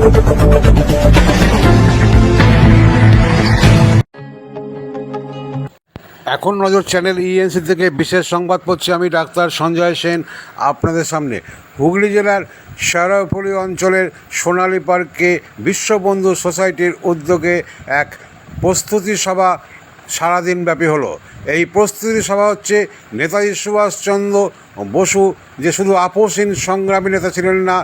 এখন নজর channel ENC থেকে বিশেষ সংবাদ পড়ছি আমি ডাক্তার সঞ্জয় সেন আপনাদের সামনে। হুগলি জেলার শেওড়াফুলি অঞ্চলের সোনালী পার্কে বিশ্ববন্ধু সোসাইটির উদ্যোগে এক প্রস্তুতি সভা সারাদিন ব্যাপী হলো। এই প্রস্তুতি সভা হচ্ছে নেতাজি সুভাষচন্দ্র বসু যে শুধু আপোষহীন সংগ্রামী নেতা ছিলেন না,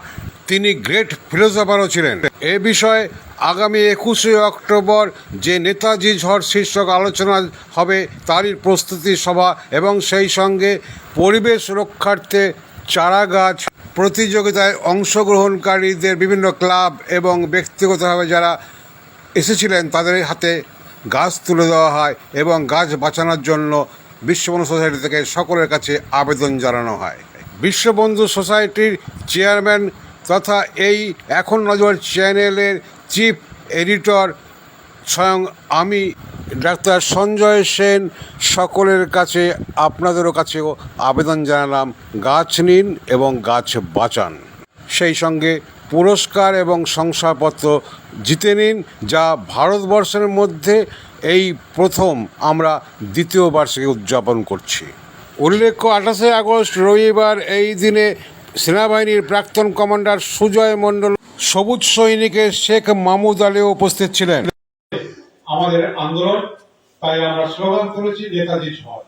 তিনি গ্রেট ফিলোসফারও ছিলেন। এ বিষয়ে আগামী 21শে অক্টোবর যে নেতাজি ঝড় শীর্ষক আলোচনা হবে তারই প্রস্তুতি সভা এবং সেই সঙ্গে পরিবেশ রক্ষার্থে চারা গাছ প্রতিযোগিতায় অংশগ্রহণকারীদের বিভিন্ন ক্লাব এবং ব্যক্তিগতভাবে যারা এসেছিলেন তাদের হাতে গাছ তুলে দেওয়া হয় এবং গাছ বাঁচানোর জন্য বিশ্ববন্ধু সোসাইটি থেকে সকলের কাছে আবেদন জানানো হয়। বিশ্ববন্ধু সোসাইটির চেয়ারম্যান তথা এই এখন নজর চ্যানেলের চিফ এডিটর স্বয়ং আমি ডাক্তার সঞ্জয় সেন সকলের কাছে আপনাদেরও কাছেও আবেদন জানালাম, গাছ নিন এবং গাছ বাঁচান। সেই সঙ্গে পুরস্কার এবং শংসাপত্র জিতে নিন, যা ভারতবর্ষের মধ্যে এই প্রথম আমরা দ্বিতীয় বার্ষিকী উদযাপন করছি। উল্লেখ্য 28শে আগস্ট রবিবার এই দিনে সেনাবাহিনীর প্রাক্তন কমান্ডার সুজয় মণ্ডল, সবুজ সৈনিকের শেখ মাহমুদ আলীও উপস্থিত ছিলেন। আমাদের আন্দোলন, তাই আমরা স্লোগান তুলেছি নেতাজি ঝড়।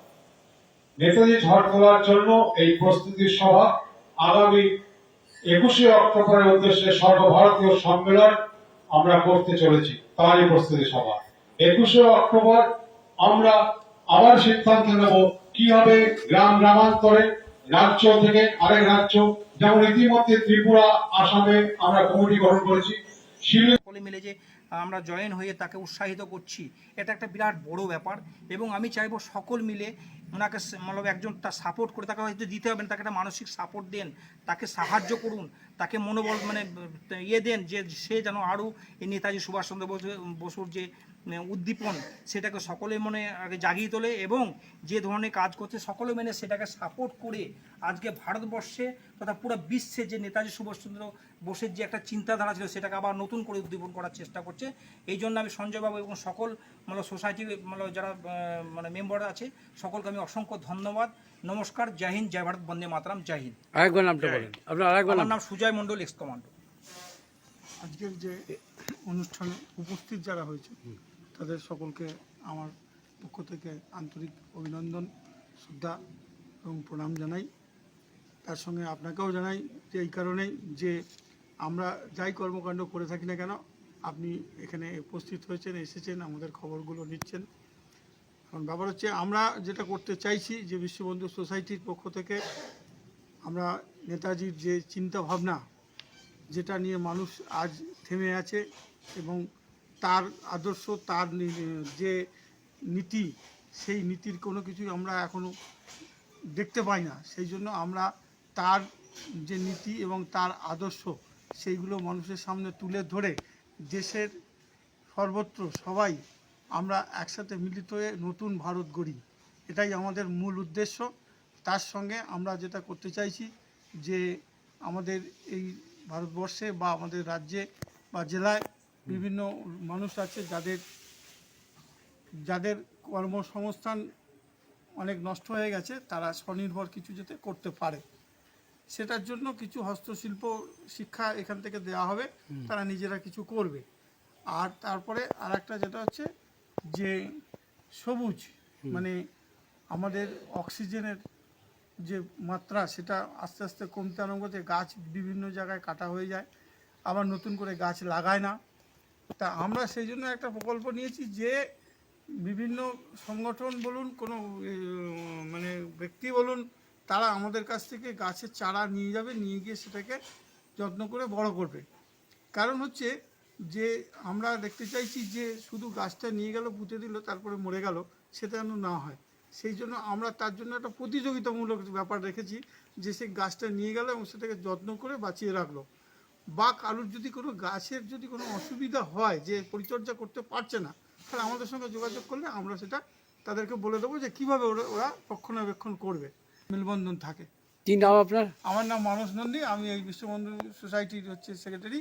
নেতাজি ঝড় তোলার জন্য এই প্রস্তুতি সভা আগামী 21শে অক্টোবরের উদ্দেশ্যে সর্বভারতীয় সম্মেলন আমরা করতে চলেছি, তারই প্রস্তুতি সভা। 21শে অক্টোবর আমরা আবার সিদ্ধান্ত নেব কিভাবে গ্রাম গ্রামান্তরে রাজ্য থেকে আরেক রাজ্য, যেমন ইতিমধ্যে ত্রিপুরা, আসামে আমরা কমিটি গঠন করেছি, সকলে মিলে যে আমরা জয়েন হয়ে তাকে উৎসাহিত করছি, এটা একটা বিরাট বড় ব্যাপার। এবং আমি চাইবো সকল মিলে ওনাকে মানে একজন তার সাপোর্ট করে, তাকে হয়তো দিতে হবে না, তাকে একটা মানসিক সাপোর্ট দেন, তাকে সাহায্য করুন, তাকে মনোবল মানে দেন যে সে যেন আরও এই নেতাজি সুভাষচন্দ্র বসুর যে উদ্দীপন সেটাকে সকলে মনে আগে জাগিয়ে তোলে এবং যে ধরনের কাজ করছে সকলে মেনে সেটাকে সাপোর্ট করে আজকে ভারতবর্ষে তথা পুরো বিশ্বে যে নেতাজি সুভাষচন্দ্র বোসের যে একটা চিন্তাধারা ছিল সেটাকে আবার নতুন করে উদ্দীপন করার চেষ্টা করছে। এই জন্য আমি সঞ্জয়বাবু এবং সকল মানে সোসাইটি মানে যারা মানে মেম্বার আছে সকলকে আমি অসংখ্য ধন্যবাদ। নমস্কার, জয় হিন্দ, জয় ভারত, বন্দে মাতরম, জয় হিন্দ। আরেকবার নামটা বলেন আপনার। আরেকবার নাম সুজয় মণ্ডল, এক্স কমান্ডো। আজকের যে অনুষ্ঠানে উপস্থিত যারা হয়েছে তাদের সকলকে আমার পক্ষ থেকে আন্তরিক অভিনন্দন, শ্রদ্ধা এবং প্রণাম জানাই। তার সঙ্গে আপনাকেও জানাই যে এই কারণেই যে আমরা যাই কর্মকাণ্ড করে থাকি না কেন আপনি এখানে উপস্থিত হয়েছেন, এসেছেন, আমাদের খবরগুলো নিচ্ছেন। কারণ ব্যাপার হচ্ছে আমরা যেটা করতে চাইছি যে বিশ্ববন্ধু সোসাইটির পক্ষ থেকে আমরা নেতাজির যে চিন্তা ভাবনা যেটা নিয়ে মানুষ আজ থেমে আছে এবং তার আদর্শ, তার যে নীতি, সেই নীতির কোনো কিছুই আমরা এখনও দেখতে পাই না। সেই জন্য আমরা তার যে নীতি এবং তার আদর্শ সেইগুলো মানুষের সামনে তুলে ধরে দেশের সর্বত্র সবাই আমরা একসাথে মিলিত হয়ে নতুন ভারত গড়ি, এটাই আমাদের মূল উদ্দেশ্য। তার সঙ্গে আমরা যেটা করতে চাইছি যে আমাদের এই ভারতবর্ষে বা আমাদের রাজ্যে বা জেলায় বিভিন্ন মানুষ আছে যাদের কর্মসংস্থান অনেক নষ্ট হয়ে গেছে, তারা স্বনির্ভর কিছু যাতে করতে পারে, সেটার জন্য কিছু হস্তশিল্প শিক্ষা এখান থেকে দেওয়া হবে, তারা নিজেরা কিছু করবে। আর তারপরে আর একটা যেটা হচ্ছে যে সবুজ মানে আমাদের অক্সিজেনের যে মাত্রা সেটা আস্তে আস্তে কমতে আরম্ভ করছে। গাছ বিভিন্ন জায়গায় কাটা হয়ে যায়, আবার নতুন করে গাছ লাগায় না। তা আমরা সেই জন্য একটা প্রকল্প নিয়েছি যে বিভিন্ন সংগঠন বলুন, কোনো মানে ব্যক্তি বলুন, তারা আমাদের কাছ থেকে গাছের চারা নিয়ে যাবে, নিয়ে গিয়ে সেটাকে যত্ন করে বড় করবে। কারণ হচ্ছে যে আমরা দেখতে চাইছি যে শুধু গাছটা নিয়ে গেল, পুঁতে দিল, তারপরে মরে গেল, সেটা যেন না হয়। সেই জন্য আমরা তার জন্য একটা প্রতিযোগিতামূলক ব্যাপার রেখেছি যে সেই গাছটা নিয়ে গেল এবং সেটাকে যত্ন করে বাঁচিয়ে রাখলো। বা কারোর যদি কোনো গাছের যদি কোনো অসুবিধা হয় যে পরিচর্যা করতে পারছে না, তাহলে আমাদের সঙ্গে যোগাযোগ করলে আমরা সেটা তাদেরকে বলে দেবো যে কীভাবে ওরা রক্ষণাবেক্ষণ করবে, মেলবন্ধন থাকে। কি নাম আপনার? আমার নাম মানস নন্দী, আমি এই বিশ্ববন্ধু সোসাইটির সেক্রেটারি।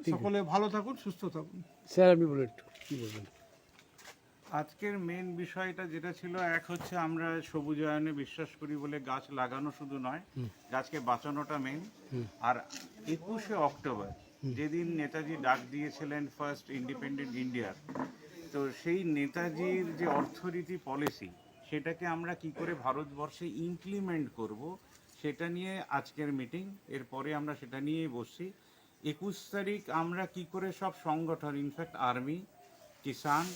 সকলে ভালো থাকুন, সুস্থ থাকুন। স্যার আপনি বলুন একটু কী বলবেন? আজকের মেন বিষয়টা যেটা ছিল, এক হচ্ছে আমরা সবুজায়নে বিশ্বাস করি বলে গাছ লাগানো শুধু নয়, গাছকে বাঁচানোটা মেন। আর 21শে অক্টোবর যেদিন নেতাজি ডাক দিয়েছিলেন ফার্স্ট ইন্ডিপেন্ডেন্ট ইন্ডিয়ার, তো সেই নেতাজির যে অর্থনীতি পলিসি সেটাকে আমরা কি করে ভারতবর্ষে ইমপ্লিমেন্ট করব সেটা নিয়ে আজকের মিটিং। এরপরে আমরা সেটা নিয়েই বসছি। 21 তারিখ আমরা কি করে সব সংগঠন, ইনফ্যাক্ট আর্মি, কিষান,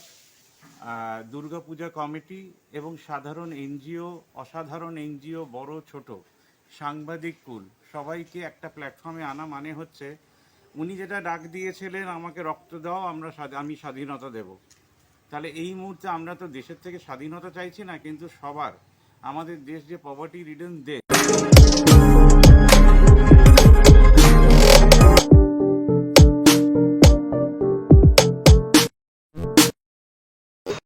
দুর্গাপূজা কমিটি এবং সাধারণ এনজিও, অসাধারণ এনজিও, বড় ছোট, সাংবাদিক কুল, সবাইকে একটা প্ল্যাটফর্মে আনা মানে হচ্ছে উনি যেটা ডাক দিয়েছিলেন আমাকে রক্ত দাও, আমি স্বাধীনতা দেব। তাহলে এই মুহূর্তে আমরা তো দেশের থেকে স্বাধীনতা চাইছি না, কিন্তু সবার, আমাদের দেশ যে পভার্টি রিডেন দেশ,